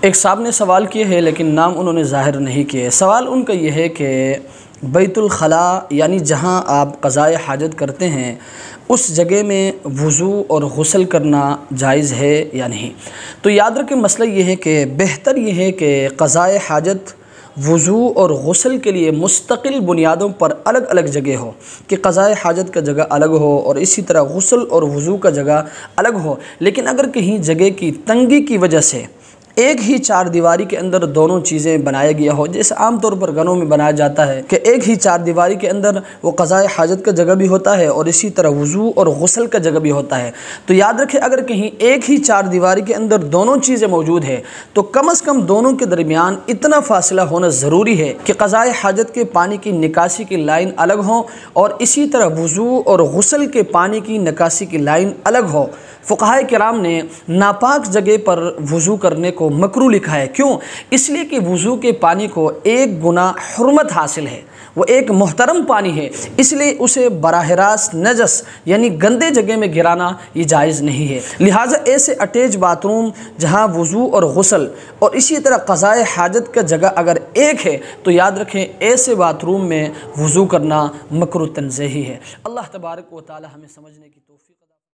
ایک صاحب نے سوال کیے ہے لیکن نام انہوں نے ظاہر نہیں کیے۔ سوال ان کا یہ ہے کہ بیت الخلاء یعنی جہاں آپ قضائے حاجت کرتے ہیں اس جگہ میں وضو اور غسل کرنا جائز ہے یا نہیں؟ تو یاد رکھیں مسئلہ یہ ہے کہ بہتر یہ ہے کہ قضائے حاجت وضو اور غسل کے لیے مستقل بنیادوں پر الگ الگ جگہ ہو، کہ قضائے حاجت کا جگہ الگ ہو اور اسی طرح غسل اور وضو کا جگہ الگ ہو۔ لیکن اگر کہیں جگہ کی تنگی کی وجہ سے ایک ہی چار دیواری کے اندر دونوں چیزیں بنایا گیا ہو، جیسے عام طور پر گھروں میں بنایا جاتا ہے کہ ایک ہی چار دیواری کے اندر وہ قضائے حاجت کا جگہ بھی ہوتا ہے اور اسی طرح وضو اور غسل کا جگہ بھی ہوتا ہے، تو یاد رکھیں اگر کہیں ایک ہی چار دیواری کے اندر دونوں چیزیں موجود ہیں تو کم از کم دونوں کے درمیان اتنا فاصلہ ہونا ضروری ہے کہ قضائے حاجت کے پانی کی نکاسی کی لائن الگ ہو اور اسی طرح وضو اور غسل کے پانی کی نکاسی کی لائن الگ ہو۔ فقہائے کرام نے ناپاک جگہ پر وضو کرنے کو مکروہ لکھا ہے، کیوں؟ اس لیے کہ وضو کے پانی کو ایک گنا حرمت حاصل ہے، وہ ایک محترم پانی ہے، اس لیے اسے براہ راست نجس یعنی گندے جگہ میں گرانا یہ جائز نہیں ہے۔ لہٰذا ایسے اٹیچ باتھ روم جہاں وضو اور غسل اور اسی طرح قضائے حاجت کا جگہ اگر ایک ہے تو یاد رکھیں ایسے باتھ روم میں وضو کرنا مکروہ تنزیہی ہے۔ اللہ تبارک و تعالی ہمیں سمجھنے کی توفیق